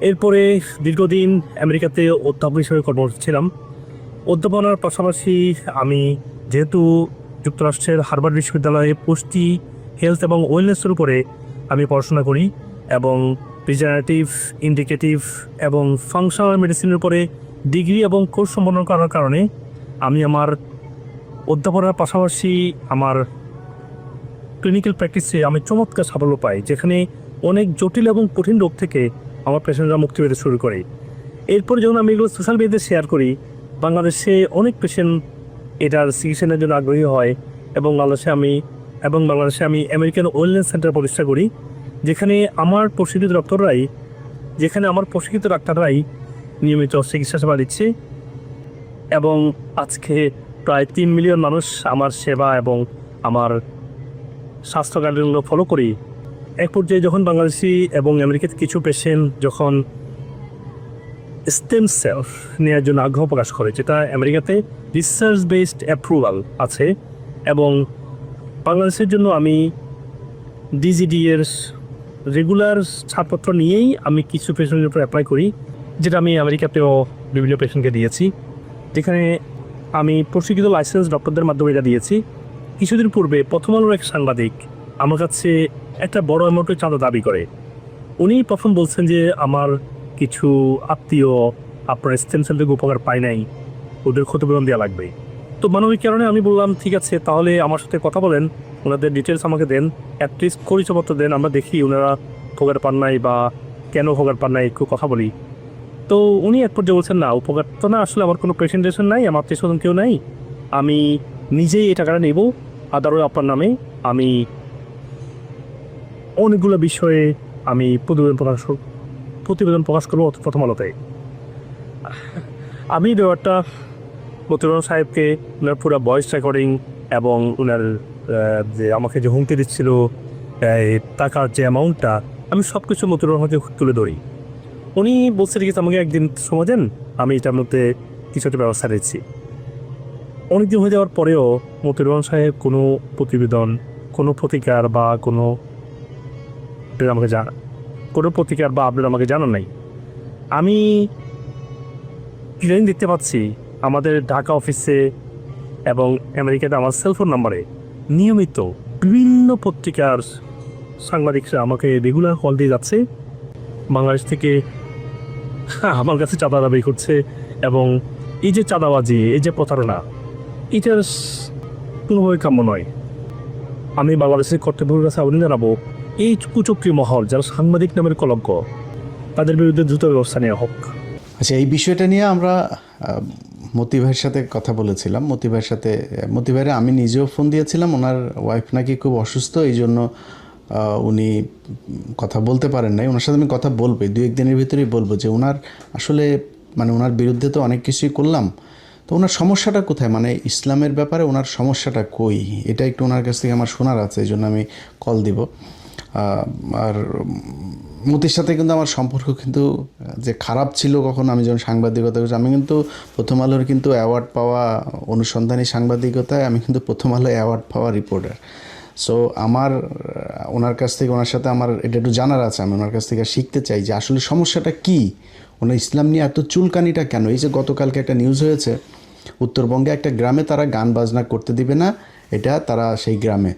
এরপরে দীর্ঘদিন আমেরিকাতে অধ্যাপক হিসেবে কর্মরত ছিলাম। অধ্যাপনার পাশাপাশি আমি যেহেতু যুক্তরাষ্ট্রের হার্ভার্ড বিশ্ববিদ্যালয়ে পুষ্টি, হেলথ এবং ওয়েলনেসের উপরে আমি পড়াশোনা করি এবং রিজেনারেটিভ, ইন্ডিকেটিভ এবং ফাংশনাল মেডিসিনের উপরে ডিগ্রি এবং কোর্স সম্পন্ন করার কারণে আমি আমার অধ্যাপনার পাশাপাশি আমার ক্লিনিক্যাল প্র্যাকটিসে আমি চমৎকার সাফল্য পাই, যেখানে অনেক জটিল এবং কঠিন রোগ থেকে আমার পেশেন্টরা মুক্তি পেতে শুরু করে। এরপর যখন আমি এগুলো সোশ্যাল মিডিয়াতে শেয়ার করি, বাংলাদেশে অনেক পেশেন্ট এটার চিকিৎসার জন্য আগ্রহী হয় এবং বাংলাদেশে আমি আমেরিকান ওয়েলনেস সেন্টার প্রতিষ্ঠা করি, যেখানে আমার প্রশিক্ষিত ডাক্তাররাই নিয়মিত চিকিৎসা সেবা দিচ্ছে এবং আজকে প্রায় 3 মিলিয়ন মানুষ আমার সেবা এবং আমার স্বাস্থ্য গাইডলাইনগুলো ফলো করি। এক পর্যায়ে যখন বাংলাদেশি এবং আমেরিকাতে কিছু পেশেন্ট যখন স্টেম সেল নেওয়ার জন্য আগ্রহ প্রকাশ করে, যেটা আমেরিকাতে রিসার্চ বেসড অ্যাপ্রুভাল আছে, এবং বাংলাদেশের জন্য আমি ডিজিডি এর রেগুলার ছাড়পত্র নিয়েই আমি কিছু পেশেন্টের উপর অ্যাপ্লাই করি, যেটা আমি আমেরিকাতেও বিভিন্ন পেশেন্টকে দিয়েছি, যেখানে আমি প্রশিক্ষিত লাইসেন্স ডক্টরদের মাধ্যমে এটা দিয়েছি। কিছুদিন পূর্বে প্রথম আলোর এক সাংবাদিক আমার কাছে একটা বড় অ্যামাউন্টের চাঁদা দাবি করে। উনি প্রথম বলছেন যে আমার কিছু আত্মীয় আপনার স্টেম সেল থেকে উপকার পায় নাই, ওদের ক্ষতিপূরণ দেওয়া লাগবে। তো মানবিক কারণে আমি বললাম ঠিক আছে, তাহলে আমার সাথে কথা বলেন, ওনাদের ডিটেলস আমাকে দেন, অ্যাটলিস্ট পরিচয়পত্র দেন, আমরা দেখি ওনারা উপকার পান নাই বা কেন উপকার পান নাই, একটু কথা বলি। তো উনি এক পর্যায়ে বলছেন না, উপকার তো না, আসলে আমার কোনো প্রেজেন্টেশন নাই, আমার আত্মীয় কেউ নাই, আমি নিজেই এই টাকাটা নেব, আদারও আপনার নামে আমি অনেকগুলো বিষয়ে আমি প্রতিবেদন প্রকাশ করবো প্রথম আলোতে। আমি ব্যাপারটা মতিউর সাহেবকে ওনার পুরো ভয়েস রেকর্ডিং এবং ওনার যে আমাকে যে হুমকি দিচ্ছিল টাকার যে অ্যামাউন্টটা, আমি সব কিছু মতিউর রহমানকে তুলে ধরি। উনি বলছে ঠিক আছে, আমাকে একদিন সময় দেন, আমি এটার মধ্যে কিছু একটা ব্যবস্থা নিচ্ছি। অনেকদিন হয়ে যাওয়ার পরেও মতিউর রহমান সাহেব কোনো প্রতিবেদন, কোনো প্রতিকার বা কোনো আপডেট আমাকে জানান নাই। আমি ইদানিং দেখতে পাচ্ছি আমাদের ঢাকা অফিসে এবং আমেরিকাতে আমার সেলফোন নাম্বারে নিয়মিত বিভিন্ন পত্রিকার সাংবাদিকরা আমাকে রেগুলার কল দিয়ে যাচ্ছে, বাংলাদেশ থেকে আমার কাছে চাঁদা দাবি করছে, এবং এই যে চাঁদাবাজি, এই যে প্রতারণা, এটা কোনোভাবে কাম্য নয়। আমি বাংলাদেশের কর্তৃপক্ষের কাছে আবেদন জানাবো, এই কুচক্রী মহল যারা সাংবাদিক নামের কলঙ্ক, তাদের বিরুদ্ধে দ্রুত ব্যবস্থা নেওয়া হোক। আচ্ছা, এই বিষয়টা নিয়ে আমরা মতি ভাইয়ের সাথে কথা বলেছিলাম। মতি ভাইয়ের আমি নিজেও ফোন দিয়েছিলাম, ওনার ওয়াইফ নাকি খুব অসুস্থ, এই জন্য উনি কথা বলতে পারেন নাই। ওনার সাথে আমি কথা বলবো, 2-1 দিনের ভিতরেই বলবো যে ওনার আসলে ওনার বিরুদ্ধে তো অনেক কিছুই করলাম, তো ওনার সমস্যাটা কোথায়, ইসলামের ব্যাপারে ওনার সমস্যাটা কই, এটা একটু ওনার কাছ থেকে আমার শোনার আছে, এই জন্য আমি কল দিব। আর মতির সাথে কিন্তু আমার সম্পর্ক কিন্তু যে খারাপ ছিল কখনো, আমি যখন সাংবাদিকতা করছি, আমি কিন্তু প্রথম আলোর কিন্তু অ্যাওয়ার্ড পাওয়া অনুসন্ধানী সাংবাদিকতায় আমি কিন্তু প্রথম আলো অ্যাওয়ার্ড পাওয়া রিপোর্টার। সো আমার ওনার সাথে আমার এটা একটু জানার আছে, আমি ওনার কাছ থেকে শিখতে চাই যে আসলে সমস্যাটা কী, ওনার ইসলাম নিয়ে এত চুলকানিটা কেন। এই যে গতকালকে একটা নিউজ হয়েছে, উত্তরবঙ্গে একটা গ্রামে তারা গান বাজনা করতে দিবে না, এটা তারা সেই গ্রামে,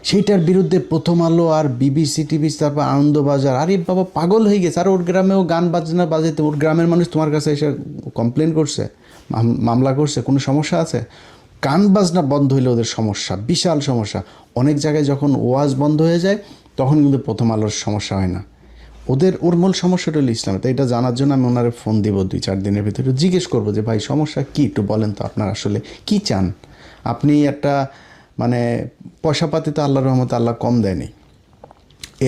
সেইটার বিরুদ্ধে প্রথম আলো আর বিবিসি টিভি, তারপর আনন্দবাজার, আরে বাবা পাগল হয়ে গেছে, আর ওর গ্রামেও গান বাজনা বাজাইতে, ওর গ্রামের মানুষ তোমার কাছে এসে কমপ্লেন করছে, মামলা করছে, কোনো সমস্যা আছে? গান বাজনা বন্ধ হইলে ওদের সমস্যা, বিশাল সমস্যা। অনেক জায়গায় যখন ওয়াজ বন্ধ হয়ে যায় তখন কিন্তু প্রথম আলোর সমস্যা হয় না, ওর মূল সমস্যাটা হলো ইসলাম। তো এটা জানার জন্য আমি ওনারে ফোন দিব 2-4 দিনের ভিতরে, জিজ্ঞেস করবো যে ভাই সমস্যা কী, একটু বলেন তো, আপনার আসলে কী চান। আপনি একটা পয়সাপাতি তো আল্লাহর রহমতে আল্লাহ কম দেয়নি,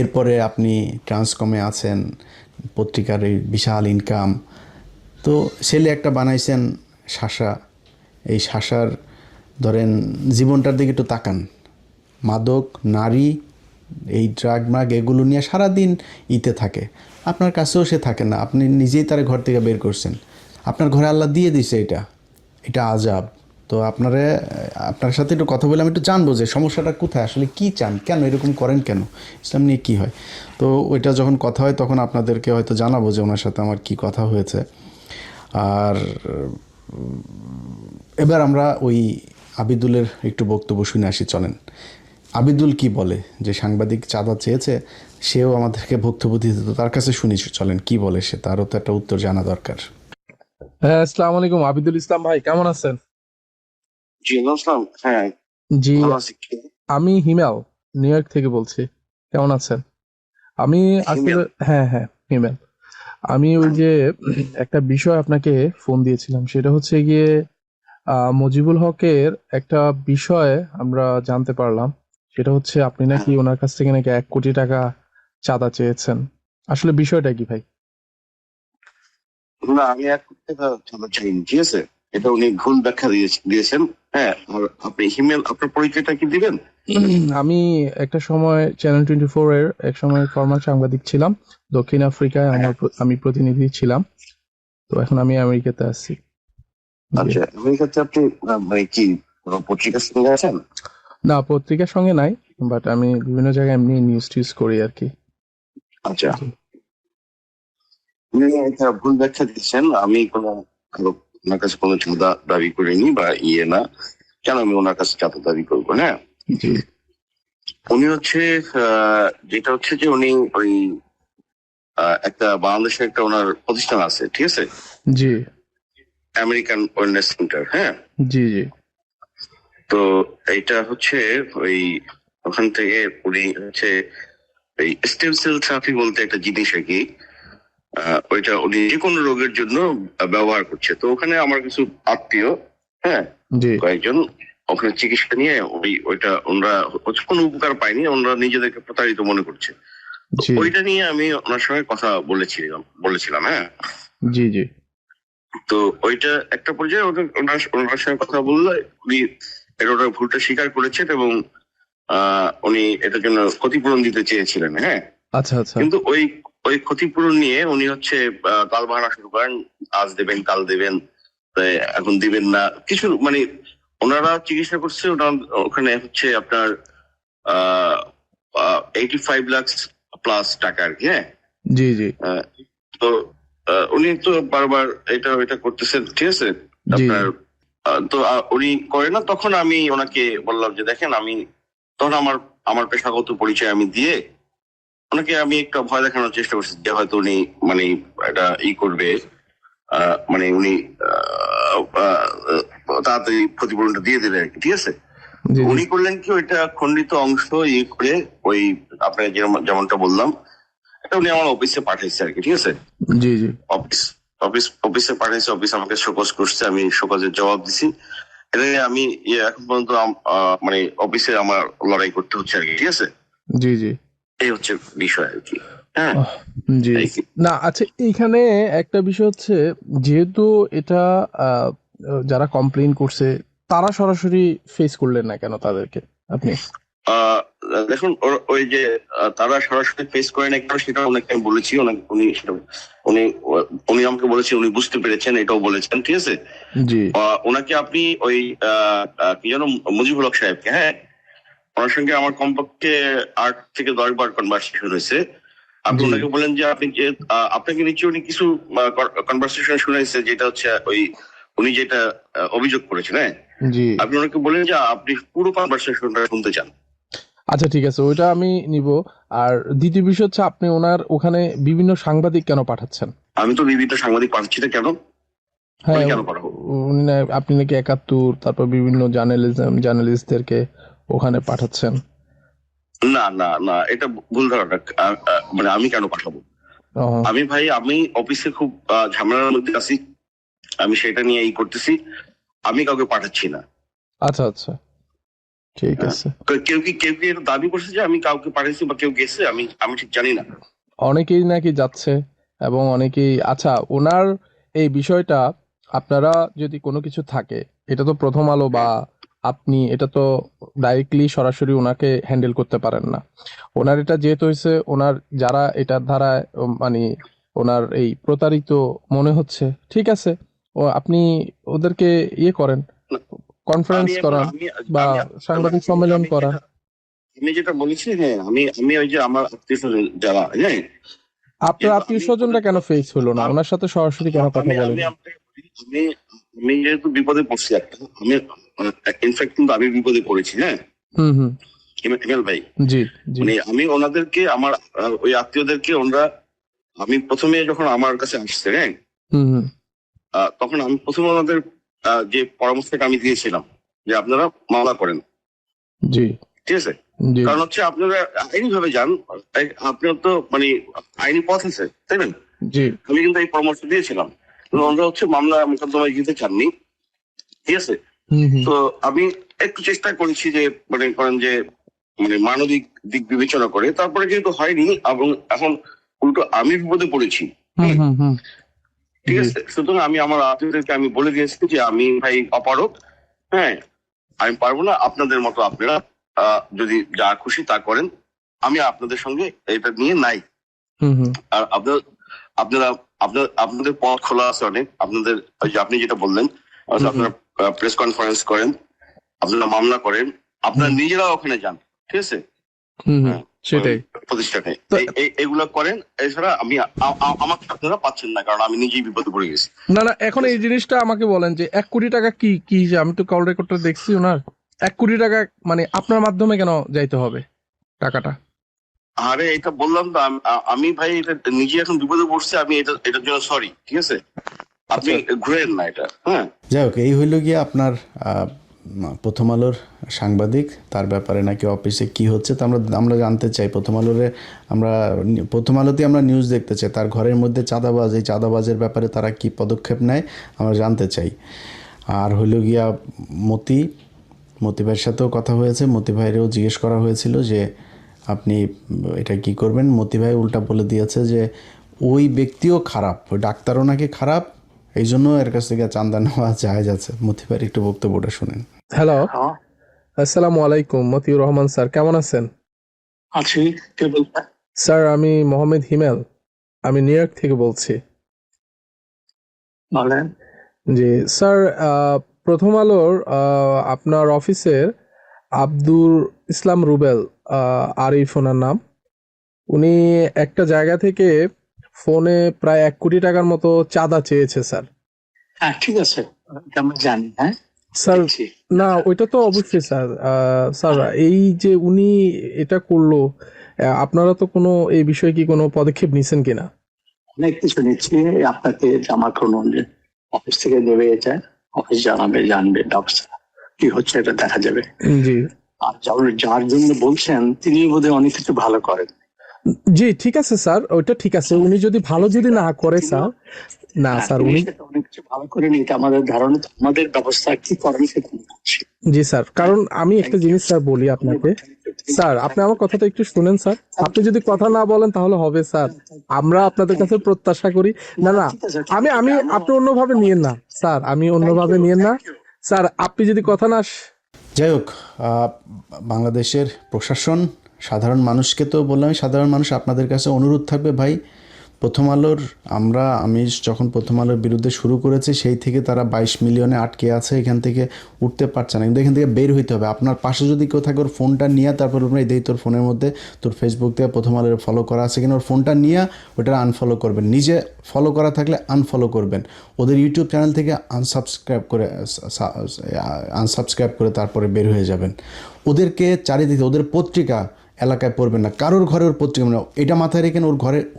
এরপরে আপনি ট্রান্সকমে আছেন, পত্রিকার এই বিশাল ইনকাম, তো ছেলে একটা বানাইছেন শাসা, এই শাসার ধরেন জীবনটার দিকে একটু তাকান, মাদক, নারী, এই ড্রাগ এগুলো নিয়ে সারাদিন থাকে, আপনার কাছেও সে থাকে না, আপনি নিজেই তার ঘর থেকে বের করছেন, আপনার ঘরে আল্লাহ দিয়ে দিছে, এটা আজাব। তো আপনার সাথে একটু কথা বলে আমি একটু জানবো যে সমস্যাটা কোথায়, আসলে কি চান, কেন এরকম করেন, কেন ইসলাম নিয়ে কী হয়। তো ওইটা যখন কথা হয় তখন আপনাদেরকে হয়তো জানাবো যে ওনার সাথে আমার কি কথা হয়েছে। আর এবার আমরা ওই আবিদুলের একটু বক্তব্য শুনে আসি, চলেন। আবিদুল কি বলে, যে সাংবাদিক চাঁদা চেয়েছে, সেও আমাদেরকে বক্তব্য দিতে, তো তার কাছে শুনি, চলেন কি বলে সে, তারও তো একটা উত্তর জানা দরকার। হ্যাঁ, আসসালামু আলাইকুম আবিদুল ইসলাম ভাই, কেমন আছেন? জি নমস্কার। হ্যাঁ, জি, ভালো আছি। আমি হিমেল নিউ ইয়র্ক থেকে বলছি। কেমন আছেন? আমি আসলে হিমেল? হ্যাঁ হ্যাঁ হিমেল, আমি ওই যে একটা বিষয় আপনাকে ফোন দিয়েছিলাম, সেটা হচ্ছে গিয়ে মুজিবুল হকের একটা বিষয় আমরা জানতে পারলাম। সেটা হচ্ছে আপনি নাকি ওনার কাছ থেকে নাকি 1 কোটি টাকা চাঁদা চেয়েছেন। আসলে বিষয়টা কি ভাই? না, আমি এক কথা জানতে চাইনি, ঠিক আছে? এটা উনি ভুল ব্যাখ্যা দিয়েছেন। হ্যাঁ, আর আপনি হিমেল, আপনার পরিচয়টা কি দিবেন? আমি একটা সময় চ্যানেল 24 এর এক সময় ফরমাল সাংবাদিক ছিলাম। দক্ষিণ আফ্রিকায় আমি প্রতিনিধি ছিলাম। তো এখন আমি আমেরিকাতে আছি। জি। আচ্ছা, আমেরিকাতে আপনি মানে কি কোনো পত্রিকার সঙ্গে আছেন? না, পত্রিকার সঙ্গে নাই, বাট আমি বিভিন্ন জায়গায় এমনি নিউজ টিউজ করি আর কি। আচ্ছা, জি। উনি একটা ভুল ব্যাখ্যা দিচ্ছেন। আমি কোনো ওনার কাছে কোনো চাঁদা দাবি করিনি বা না। কেন আমি ওনার কাছে চাঁদা দাবি করবো? হ্যাঁ, জি উনি হচ্ছে যেটা হচ্ছে যে উনি ওই একটা বাংলাদেশের একটা ওনার প্রতিষ্ঠান আছে, ঠিক আছে, জি আমেরিকান ওয়েলনেস সেন্টার। হ্যাঁ, জি জি তো এইটা হচ্ছে ওই ওখান থেকে উনি হচ্ছে এই স্টেম সেল থেরাপি বলতে একটা জিনিস আর কি, ওইটা উনি যে কোনো রোগের জন্য ব্যবহার করছে। তো ওখানে আমার কিছু আত্মীয়, হ্যাঁ, জি কয়েকজন ওখানে চিকিৎসা নিয়ে ওইটা ওনারা কোনো উপকার পায়নি, ওনারা নিজেদেরকে প্রতারিত মনে করছে। তো জি ওইটা নিয়ে আমি ওনার সঙ্গে কথা বলেছিলাম। হ্যাঁ, জি জি তো ওইটা একটা পর্যায়ে ওনার সঙ্গে কথা বললে উনি ওনার ভুলটা স্বীকার করেছেন এবং উনি এটার জন্য ক্ষতিপূরণ দিতে চেয়েছিলেন। হ্যাঁ, আচ্ছা আচ্ছা কিন্তু ওই ওই ক্ষতিপূরণ নিয়ে উনি হচ্ছে তাল বাহানা শুরু করেন, আজ দেবেন কাল দেবেন, এখন দিবেন না কিছু, মানে ওনারা চিকিৎসা করছে ওখানে হচ্ছে আপনার 85 লাখ প্লাস টাকা আর কি। হ্যাঁ, জি জি তো উনি তো বারবার এটা ওইটা করতেছেন, ঠিক আছে জি আপনার। তো উনি করে না, তখন আমি ওনাকে বললাম যে দেখেন, আমি তখন আমার পেশাগত পরিচয় আমি দিয়ে ওনাকে আমি একটা ভয় দেখানোর চেষ্টা করছি যে হয়তো উনি মানে এটা করবে, মানে উনি তাড়াতাড়ি ক্ষতিপূরণটা দিয়ে দিলেন আর কি, ঠিক আছে। জি উনি করলেন কি, ওইটা খণ্ডিত অংশ করে ওই আপনার যেমনটা বললাম, এটা উনি আমার অফিসে পাঠাইছে আর কি, ঠিক আছে। জি জি অফিসে পাঠাইছে, অফিস আমাকে শোকজ করছে, আমি শোকজের জবাব দিছি। এটা আমি এখন পর্যন্ত মানে অফিসে আমার লড়াই করতে হচ্ছে আর কি, ঠিক আছে। জি জি এই হচ্ছে বিষয় আর কি। হ্যাঁ, আহ, জি এই কি। না, আচ্ছা, এইখানে একটা বিষয় হচ্ছে, যেহেতু এটা যারা কমপ্লেইন করছে তারা সরাসরি ফেস করলেন না কেন তাদেরকে আপনি? আহ দেখুন, ওই যে তারা সরাসরি ফেস করে না কেন সেটা অনেক আমি বলেছি, উনি উনি আমাকে বলেছেন উনি বুঝতে পেরেছেন, এটাও বলেছেন, ঠিক আছে। জি ওনাকে আপনি ওই কি যেন মুজিবুল হক সাহেবকে, হ্যাঁ, ওনার সঙ্গে আমার কমপক্ষে 8 থেকে 10 বার কনভারসেশন হয়েছে। আপনি জি ওনাকে বলেন যে আপনি যে আপনাকে নিচে উনি কিছু কনভারসেশন শুনেছে, যেটা হচ্ছে ওই উনি যেটা অভিযোগ করেছেন। হ্যাঁ, জি আপনি ওনাকে বলেন যে আপনি পুরো কনভারসেশনটা শুনতে চান। আচ্ছা, ঠিক আছে, ওইটা আমি নিব। আর দ্বিতীয় বিষয় হচ্ছে, আপনি ওনার ওখানে বিভিন্ন সাংবাদিক কেন পাঠাচ্ছেন? আমি তো বিভিন্ন সাংবাদিক পাঠাচ্ছি না, কেন? হ্যাঁ, আমি কেন পাঠাবো? উনি আপনি নাকি 71, তারপর বিভিন্ন জার্নালিস্টদেরকে ওখানে পাঠাচ্ছেন। না না না, এটা ভুল ধারণা। মানে আমি কেন পাঠাবো? ও, আমি অফিসে খুব ঝামেলার মধ্যে আছি, আমি সেটা নিয়ে করতেছি, আমি কাউকে পাঠাচ্ছি না। আচ্ছা আচ্ছা, ঠিক আছে। কেউ কি এটা দাবি করছে যে আমি কাউকে পাঠাইছি বা কেউ গেছে, আমি ঠিক জানি না। অনেকেই নাকি যাচ্ছে, এবং অনেকেই, আচ্ছা, ওনার এই বিষয়টা, আপনারা যদি কোনো কিছু থাকে, এটা তো প্রথম আলো বা আপনি এটা তো ডাইরেক্টলি সরাসরি ওনাকে হ্যান্ডেল করতে পারেন না। ওনার এটা যেহেতু হয়েছে, ওনার যারা এটার দ্বারা মানে ওনার এই প্রতারিত মনে হচ্ছে, ঠিক আছে, ও আপনি ওদেরকে ইয়ে করেন, কনফারেন্স করা বা সাংবাদিক সম্মেলন করা। আমি যেটা বলেছি, হ্যাঁ, আমি ওই যে আমার আত্মীয় যারা, হ্যাঁ, আপনার আত্মীয় স্বজনরা কেন ফেস হলো না, ওনার সাথে সরাসরি কেন কথা বলেন? আমি যেহেতু বিপদে পড়ছি একটা, আমি ইনফ্যাক্ট কিন্তু আমি বিপদে পড়েছি, হ্যাঁ, হুম। হিমেল ভাই। জি জি। মানে আমি ওনাদেরকে, আমার ওই আত্মীয়দেরকে, ওনারা, আমি প্রথমে যখন আমার কাছে আসছে, হ্যাঁ, হুম। তখন আমি প্রথমে ওনাদের যে পরামর্শটা আমি দিয়েছিলাম যে আপনারা মামলা করেন, জি ঠিক আছে, জি। কারণ হচ্ছে আপনারা আইনি ভাবে যান, আপনার তো মানে আইনি পথ আছে, তাই না? জি। আমি কিন্তু এই পরামর্শ দিয়েছিলাম, ওনারা হচ্ছে মামলা মোকদ্দমায় যেতে চাননি, ঠিক আছে। তো আমি একটু চেষ্টা করেছি যে মনে করেন যে মানে মানবিক দিক বিবেচনা করে, তারপরে যেহেতু হয়নি এবং এখন উল্টো আমি বিপদে পড়েছি, ঠিক আছে, সুতরাং আমি আমার আত্মীয়দেরকে আমি বলে দিয়েছি যে আমি ভাই অপারক, হ্যাঁ, আমি পারবো না, আপনাদের মতো আপনারা যদি যা খুশি তা করেন, আমি আপনাদের সঙ্গে এটা নিয়ে নাই। আর আপনারা আপনাদের পথ খোলা আছে অনেক, আপনাদের ওই যে আপনি যেটা বললেন, আপনারা প্রেস কনফারেন্স করেন, আপনারা মামলা করেন, আপনারা নিজেরা ওখানে যান, ঠিক আছে, সেটাই প্রতিষ্ঠানে এগুলো করেন। এছাড়া আমাকে আপনারা পাচ্ছেন না, কারণ আমি নিজেই বিপদে পড়ে গেছি। না এখন এই জিনিসটা আমাকে বলেন যে 1 কোটি টাকা কি কি, আমি তো কল রেকর্ডটা দেখছি ওনার, 1 কোটি টাকা মানে আপনার মাধ্যমে কেন যাইতে হবে টাকাটা? আরে এটা বললাম তো, আমি ভাই এটা নিজে এখন বিপদে পড়ছি, আমি এটার জন্য সরি, ঠিক আছে, আপনি ঘুরেন না এটা। হ্যাঁ, যাই হোক, এই হইল গিয়ে আপনার প্রথম আলোর সাংবাদিক, তার ব্যাপারে নাকি অফিসে কি হচ্ছে তা আমরা জানতে চাই। প্রথম আলোতে আমরা নিউজ দেখতে চাই, তার ঘরের মধ্যে চাঁদাবাজ, এই চাঁদাবাজের ব্যাপারে তারা কি পদক্ষেপ নেয় আমরা জানতে চাই। আর হইল গিয়া মতি ভাইয়ের সাথেও কথা হয়েছে, মতি ভাইয়েরও জিজ্ঞেস করা হয়েছিল যে আপনি এটা কি করবেন। মতি ভাই উল্টা বলে দিয়েছে যে ওই ব্যক্তিও খারাপ, ওই ডাক্তারও নাকি খারাপ, এই জন্য এর কাছ থেকে চাঁদা নেওয়া জায়েজ আছে। মতি ভাইয়ের একটু বক্তব্যটা শুনেন। হ্যালো, আসসালামু আলাইকুম, মতিউর রহমান স্যার, কেমন আছেন? আছি, কে বলছেন? স্যার আমি মোহাম্মদ হিমেল, আমি নিউ ইয়র্ক থেকে বলছি। বলেন। জি স্যার, প্রথম আলোর আপনার অফিসের আব্দুল ইসলাম রুবেল, আরিফ ওনার নাম, উনি একটা জায়গা থেকে ফোনে প্রায় 1 কোটি টাকার মতো চাঁদা চেয়েছে স্যার। হ্যাঁ, ঠিক আছে, এটা আমি জানি। হ্যাঁ স্যার, দেখছি। না ওইটা তো অবশ্যই স্যার। স্যার এই যে উনি এটা করলো, আপনারা তো কোনো এই বিষয়ে কি কোনো পদক্ষেপ নিছেন কিনা? অনেক কিছু নিচ্ছি, আপনাকে জমা করুন, অফিস থেকে দেবে, এটা অফিস জানবে ব্যবস্থা কি হচ্ছে, এটা দেখা যাবে। জি। আর যার জন্য বলছেন তিনি বোধহয় অনেক কিছু ভালো করেন। জি ঠিক আছে স্যার, ওইটা ঠিক আছে, উনি যদি ভালো যদি না করে স্যার, না স্যার উনি অনেক কিছু ভালো করেন, এটা আমাদের ধারণা, আমাদের ব্যবস্থা কি করেন সেটা করছি। জি স্যার, কারণ আমি একটা জিনিস স্যার বলি আপনাকে, স্যার আপনি আমার কথাটা একটু শুনেন স্যার, আপনি যদি কথা না বলেন তাহলে হবে স্যার, আমরা আপনাদের কাছে প্রত্যাশা করি। না আমি আপনি অন্যভাবে নিয়েন না স্যার, আমি অন্যভাবে নিয়েন না স্যার, আপনি যদি কথা না। যাই হোক, বাংলাদেশের প্রশাসন, সাধারণ মানুষকে তো বললাম, সাধারণ মানুষ আপনাদের কাছে অনুরোধ থাকবে ভাই, আমি যখন প্রথম আলোর বিরুদ্ধে শুরু করেছি সেই থেকে তারা 22 মিলিয়নে আটকে আছে, এখান থেকে উঠতে পারছে না, কিন্তু এখান থেকে বের হইতে হবে। আপনার পাশে যদি কেউ থাকে, ওর ফোনটা নিয়ে তারপর এই দেই তোর ফোনের মধ্যে তোর ফেসবুক থেকে প্রথম আলোর ফলো করা আছে কিনা, ওর ফোনটা নিয়ে ওটা আনফলো করবেন, নিজে ফলো করা থাকলে আনফলো করবেন, ওদের ইউটিউব চ্যানেল থেকে আনসাবস্ক্রাইব করে তারপরে বের হয়ে যাবেন। ওদেরকে চারিদিকে, ওদের পত্রিকা এলাকায় পড়বেন না, কারোর ঘরে ওর পত্রিকা, মানে এটা মাথায় রেখেন,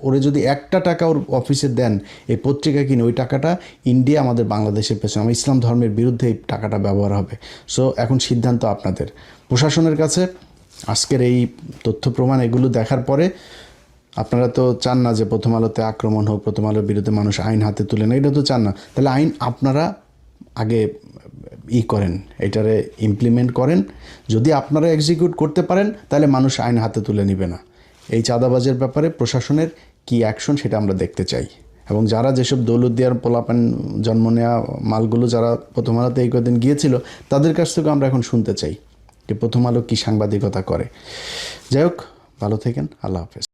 ওরে যদি 1 টাকা ওর অফিসে দেন এই পত্রিকা কিনে, ওই টাকাটা ইন্ডিয়া আমাদের বাংলাদেশের পেছনে, আমার ইসলাম ধর্মের বিরুদ্ধে এই টাকাটা ব্যবহার হবে। সো এখন সিদ্ধান্ত আপনাদের, প্রশাসনের কাছে। আজকের এই তথ্য প্রমাণ এগুলো দেখার পরে আপনারা তো চান না যে প্রথম আলোতে আক্রমণ হোক, প্রথম আলোর বিরুদ্ধে মানুষ আইন হাতে তুলে না, এটা তো চান না। তাহলে আইন আপনারা আগে করেন, এটারে ইমপ্লিমেন্ট করেন। যদি আপনারা এক্সিকিউট করতে পারেন তাহলে মানুষ আইন হাতে তুলে নেবে না। এই চাঁদাবাজের ব্যাপারে প্রশাসনের কি অ্যাকশন সেটা আমরা দেখতে চাই, এবং যারা যেসব দৌলতদিয়ার পোলাপান জন্ম নেওয়া মালগুলো যারা প্রথম আলোতে এই কদিন গিয়েছিল তাদের কাছ থেকে আমরা এখন শুনতে চাই যে প্রথম আলো কী সাংবাদিকতা করে। যাই হোক, ভালো থাকেন, আল্লাহ হাফেজ।